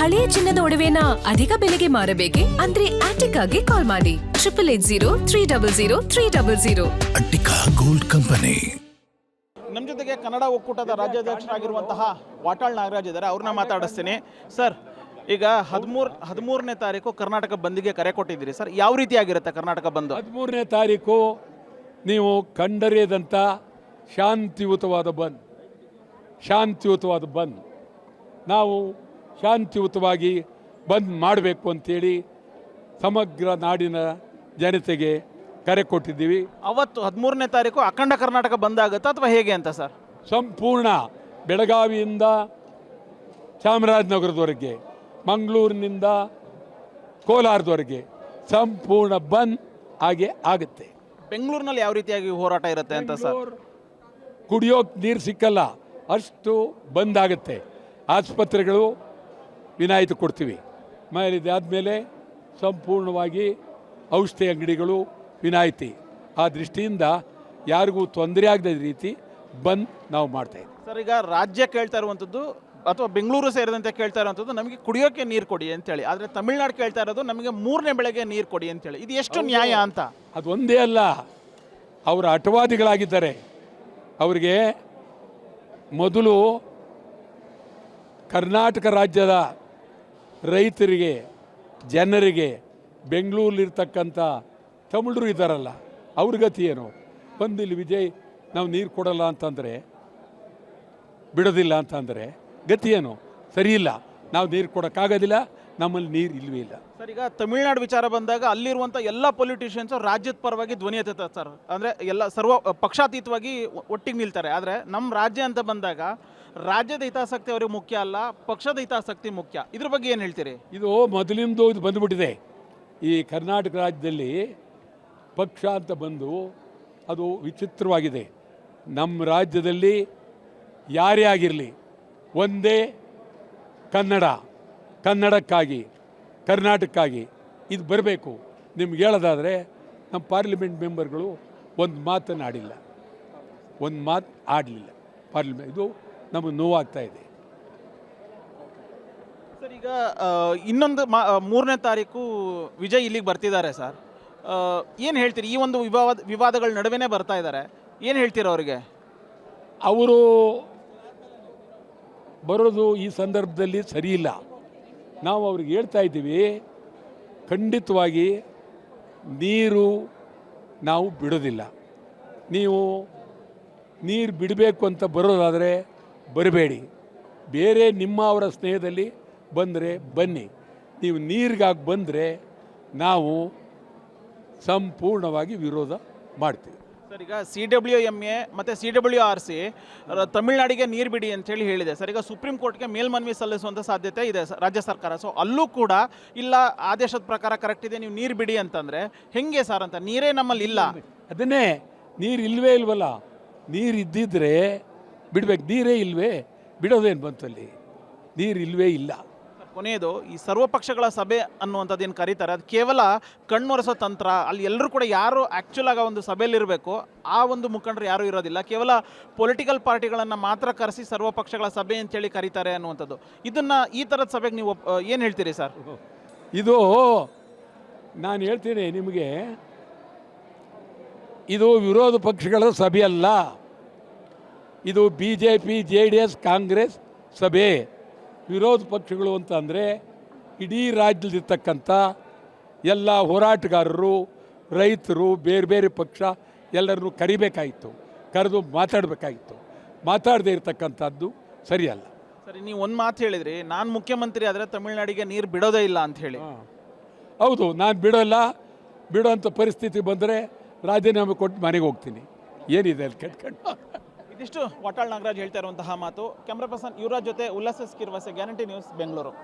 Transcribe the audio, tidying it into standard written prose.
ಹಳೆಯ ಚಿನ್ನದ ಒಡವೆನ ಅಧಿಕ ಬೆಲೆಗೆ ಮಾರಬೇಕೆ ಅಂದ್ರೆ ಆಟಿಕಾಗೆ ಕಾಲ್ ಮಾಡಿ 8803000300. Attica gold company. ನಮ್ಮ ಜೊತೆಗೆ ಕನ್ನಡ ಒಕ್ಕೂಟದ ರಾಜ್ಯಾಧ್ಯಕ್ಷರಾಗಿರುವಂತಹ ವಾಟಾಳ್ ನಾಗರಾಜ್ ಇದ್ದಾರೆ, ಅವ್ರನ್ನ ಮಾತಾಡಿಸ್ತೀನಿ. ಸರ್, ಈಗ 13ನೇ ತಾರೀಕು ಕರ್ನಾಟಕ ಬಂದ್ಗೆ ಕರೆ ಕೊಟ್ಟಿದ್ದೀರಿ ಸರ್. ಯಾವ ರೀತಿಯಾಗಿರುತ್ತೆ ಕರ್ನಾಟಕ ಬಂದ್? 13ನೇ ತಾರೀಕು ನೀವು ಕಂಡರಿಯದಂಥ ಶಾಂತಿಯುತವಾದ ಬಂದ್ ನಾವು ಶಾಂತಿಯುತವಾಗಿ ಬಂದ್ ಮಾಡಬೇಕು ಅಂತೇಳಿ ಸಮಗ್ರ ನಾಡಿನ ಜನತೆಗೆ ಕರೆ ಕೊಟ್ಟಿದ್ದೀವಿ. ಅವತ್ತು 13ನೇ ತಾರೀಕು ಅಖಂಡ ಕರ್ನಾಟಕ ಬಂದ್ ಆಗುತ್ತಾ ಅಥವಾ ಹೇಗೆ ಅಂತ ಸರ್? ಸಂಪೂರ್ಣ ಬೆಳಗಾವಿಯಿಂದ ಚಾಮರಾಜನಗರದವರೆಗೆ, ಮಂಗಳೂರಿನಿಂದ ಕೋಲಾರದವರೆಗೆ ಸಂಪೂರ್ಣ ಬಂದ್ ಹಾಗೆ ಆಗುತ್ತೆ. ಬೆಂಗಳೂರಿನಲ್ಲಿ ಯಾವ ರೀತಿಯಾಗಿ ಹೋರಾಟ ಇರುತ್ತೆ ಅಂತ ಸರ್? ಕುಡಿಯೋಕೆ ನೀರು ಸಿಕ್ಕಲ್ಲ, ಅಷ್ಟು ಬಂದ್ ಆಗುತ್ತೆ. ಆಸ್ಪತ್ರೆಗಳು ವಿನಾಯಿತಿ ಕೊಡ್ತೀವಿ. ಆಮೇಲೆ ಇದಾದಮೇಲೆ ಸಂಪೂರ್ಣವಾಗಿ ಔಷಧಿ ಅಂಗಡಿಗಳು ವಿನಾಯಿತಿ. ಆ ದೃಷ್ಟಿಯಿಂದ ಯಾರಿಗೂ ತೊಂದರೆ ಆಗದ ರೀತಿ ಬಂದ್ ನಾವು ಮಾಡ್ತಾಯಿದ್ದೀವಿ. ಸರ್, ಈಗ ರಾಜ್ಯ ಕೇಳ್ತಾ ಇರುವಂಥದ್ದು ಅಥವಾ ಬೆಂಗಳೂರು ಸೇರಿದಂತೆ ಕೇಳ್ತಾ ಇರುವಂಥದ್ದು ನಮಗೆ ಕುಡಿಯೋಕ್ಕೆ ನೀರು ಕೊಡಿ ಅಂತೇಳಿ, ಆದರೆ ತಮಿಳ್ನಾಡು ಕೇಳ್ತಾ ಇರೋದು ನಮಗೆ 3ನೇ ಬೆಳೆಗೆ ನೀರು ಕೊಡಿ ಅಂತೇಳಿ. ಇದು ಎಷ್ಟು ನ್ಯಾಯ ಅಂತ? ಅದು ಒಂದೇ ಅಲ್ಲ, ಅವರು ಅಟವಾದಿಗಳಾಗಿದ್ದಾರೆ. ಅವರಿಗೆ ಮೊದಲು ಕರ್ನಾಟಕ ರಾಜ್ಯದ ರೈತರಿಗೆ, ಜನರಿಗೆ, ಬೆಂಗಳೂರಲ್ಲಿರ್ತಕ್ಕಂಥ ತಮಿಳರು ಇದ್ದಾರಲ್ಲ, ಅವ್ರ ಗತಿ ಏನು? ಬಂದಿಲ್ಲಿ ವಿಜಯ್ ನಾವು ನೀರು ಕೊಡಲ್ಲ ಅಂತಂದರೆ, ಬಿಡೋದಿಲ್ಲ ಅಂತಂದರೆ ಗತಿ ಏನು? ಸರಿ ಇಲ್ಲ, ನಾವು ನೀರು ಕೊಡೋಕ್ಕಾಗೋದಿಲ್ಲ, ನಮ್ಮಲ್ಲಿ ನೀರು ಇಲ್ಲವೇ ಇಲ್ಲ. ಸರ್, ಈಗ ತಮಿಳ್ನಾಡು ವಿಚಾರ ಬಂದಾಗ ಅಲ್ಲಿರುವಂಥ ಎಲ್ಲ ಪೊಲಿಟಿಷಿಯನ್ಸು ರಾಜ್ಯದ ಪರವಾಗಿ ಧ್ವನಿ ಎತ್ತುತ್ತಾರೆ ಸರ್. ಅಂದರೆ ಎಲ್ಲ ಪಕ್ಷಾತೀತವಾಗಿ ಒಟ್ಟಿಗೆ ನಿಲ್ತಾರೆ. ಆದರೆ ನಮ್ಮ ರಾಜ್ಯ ಅಂತ ಬಂದಾಗ ರಾಜ್ಯದ ಹಿತಾಸಕ್ತಿ ಅವ್ರಿಗೆ ಮುಖ್ಯ ಅಲ್ಲ, ಪಕ್ಷದ ಹಿತಾಸಕ್ತಿ ಮುಖ್ಯ. ಇದ್ರ ಬಗ್ಗೆ ಏನು ಹೇಳ್ತೀರಿ? ಇದು ಮೊದಲಿಂದ ಇದು ಬಂದುಬಿಟ್ಟಿದೆ. ಈ ಕರ್ನಾಟಕ ರಾಜ್ಯದಲ್ಲಿ ಪಕ್ಷ ಅಂತ ಬಂದು ಅದು ವಿಚಿತ್ರವಾಗಿದೆ. ನಮ್ಮ ರಾಜ್ಯದಲ್ಲಿ ಯಾರೇ ಆಗಿರಲಿ ಒಂದೇ ಕನ್ನಡಕ್ಕಾಗಿ, ಕರ್ನಾಟಕಕ್ಕಾಗಿ ಇದು ಬರಬೇಕು. ನಿಮ್ಗೆ ಹೇಳೋದಾದರೆ ನಮ್ಮ ಪಾರ್ಲಿಮೆಂಟ್ ಮೆಂಬರ್ಗಳು ಒಂದು ಮಾತನ್ನು ಆಡಲಿಲ್ಲ ಪಾರ್ಲಿಮೆಂಟ್. ಇದು ನಮಗೆ ನೋವಾಗ್ತಾ ಇದೆ. ಸರ್, ಈಗ ಇನ್ನೊಂದು 3ನೇ ತಾರೀಕು ವಿಜಯ್ ಇಲ್ಲಿಗೆ ಬರ್ತಿದ್ದಾರೆ ಸರ್. ಏನು ಹೇಳ್ತೀರಿ? ಈ ಒಂದು ವಿವಾದಗಳ ನಡುವೆನೇ ಬರ್ತಾ ಇದ್ದಾರೆ, ಏನು ಹೇಳ್ತೀರ ಅವರಿಗೆ? ಅವರು ಬರೋದು ಈ ಸಂದರ್ಭದಲ್ಲಿ ಸರಿಯಿಲ್ಲ. ನಾವು ಅವ್ರಿಗೆ ಹೇಳ್ತಾ ಇದ್ದೀವಿ, ಖಂಡಿತವಾಗಿ ನೀರು ನಾವು ಬಿಡೋದಿಲ್ಲ. ನೀವು ನೀರು ಬಿಡಬೇಕು ಅಂತ ಬರೋದಾದರೆ ಬರಬೇಡಿ. ಬೇರೆ ಅವರ ಸ್ನೇಹದಲ್ಲಿ ಬಂದರೆ ಬನ್ನಿ. ನೀವು ನೀರಿಗಾಗಿ ಬಂದರೆ ನಾವು ಸಂಪೂರ್ಣವಾಗಿ ವಿರೋಧ ಮಾಡ್ತೀವಿ. ಸರ್, ಈಗ CWMA ಮತ್ತು CWRC ತಮಿಳ್ನಾಡಿಗೆ ನೀರು ಬಿಡಿ ಅಂತೇಳಿ ಹೇಳಿದೆ ಸರ್. ಈಗ ಸುಪ್ರೀಂ ಕೋರ್ಟ್ಗೆ ಮೇಲ್ಮನವಿ ಸಲ್ಲಿಸುವಂಥ ಸಾಧ್ಯತೆ ಇದೆ ರಾಜ್ಯ ಸರ್ಕಾರ. ಸೊ ಅಲ್ಲೂ ಕೂಡ ಇಲ್ಲ, ಆದೇಶದ ಪ್ರಕಾರ ಕರೆಕ್ಟ್ ಇದೆ, ನೀವು ನೀರು ಬಿಡಿ ಅಂತಂದರೆ ಹೆಂಗೆ ಸರ್ ಅಂತ? ನೀರೇ ನಮ್ಮಲ್ಲಿ ಇಲ್ಲ. ಅದನ್ನೇ, ನೀರು ಇಲ್ವೇ ಇಲ್ವಲ್ಲ. ನೀರು ಇದ್ದಿದ್ರೆ ಬಿಡಬೇಕು, ನೀರೇ ಇಲ್ವೇ, ಬಿಡೋದೇನು ಬಂತಲ್ಲಿ? ನೀರು ಇಲ್ವೇ ಇಲ್ಲ. ಕೊನೆಯದು, ಈ ಸರ್ವಪಕ್ಷಗಳ ಸಭೆ ಅನ್ನುವಂಥದ್ದು ಏನು ಕರೀತಾರೆ, ಅದು ಕೇವಲ ಕಣ್ಣೊರೆಸೋ ತಂತ್ರ. ಅಲ್ಲಿ ಎಲ್ಲರೂ ಕೂಡ ಯಾರು ಆ್ಯಕ್ಚುಲಾಗಿ ಆ ಒಂದು ಸಭೆಯಲ್ಲಿರಬೇಕು ಆ ಒಂದು ಮುಖಂಡರು ಯಾರೂ ಇರೋದಿಲ್ಲ. ಕೇವಲ ಪೊಲಿಟಿಕಲ್ ಪಾರ್ಟಿಗಳನ್ನು ಮಾತ್ರ ಕರೆಸಿ ಸರ್ವಪಕ್ಷಗಳ ಸಭೆ ಅಂತೇಳಿ ಕರೀತಾರೆ ಅನ್ನುವಂಥದ್ದು. ಇದನ್ನು, ಈ ಥರದ ಸಭೆಗೆ ನೀವು ಏನು ಹೇಳ್ತೀರಿ ಸರ್? ಇದು ನಾನು ಹೇಳ್ತೀನಿ ನಿಮಗೆ, ಇದು ವಿರೋಧ ಪಕ್ಷಗಳ ಸಭೆ ಅಲ್ಲ. ಇದು BJP, JDS, ಕಾಂಗ್ರೆಸ್ ಸಭೆ. ವಿರೋಧ ಪಕ್ಷಗಳು ಅಂತ ಅಂದರೆ ಇಡೀ ರಾಜ್ಯದಲ್ಲಿರ್ತಕ್ಕಂಥ ಎಲ್ಲ ಹೋರಾಟಗಾರರು, ರೈತರು, ಬೇರೆ ಬೇರೆ ಪಕ್ಷ ಎಲ್ಲರನ್ನೂ ಕರಿಬೇಕಾಗಿತ್ತು, ಕರೆದು ಮಾತಾಡಬೇಕಾಗಿತ್ತು. ಮಾತಾಡದೇ ಇರತಕ್ಕಂಥದ್ದು ಸರಿಯಲ್ಲ. ಸರಿ, ನೀವು ಒಂದು ಮಾತು ಹೇಳಿದ್ರಿ, ನಾನು ಮುಖ್ಯಮಂತ್ರಿ ಆದರೆ ತಮಿಳ್ನಾಡಿಗೆ ನೀರು ಬಿಡೋದೇ ಇಲ್ಲ ಅಂತ ಹೇಳಿ. ಹೌದು, ನಾನು ಬಿಡೋಂಥ ಪರಿಸ್ಥಿತಿ ಬಂದರೆ ರಾಜೀನಾಮೆ ಕೊಟ್ಟು ಮನೆಗೆ ಹೋಗ್ತೀನಿ. ಏನಿದೆ ಅಲ್ಲಿ ಕಟ್ಕೊಂಡು. ಇದಿಷ್ಟು ವಾಟಾಳ್ ನಾಗರಾಜ್ ಹೇಳ್ತಾ ಇರುವಂತಹ ಮಾತು. ಕ್ಯಾಮ್ರಾ ಪರ್ಸನ್ ಯುವರಾಜ್ ಜೊತೆ ಉಲ್ಲಾಸ ಸ್ಕಿರ್ವಾಸೆ, ಗ್ಯಾರಂಟಿ ನ್ಯೂಸ್, ಬೆಂಗಳೂರು.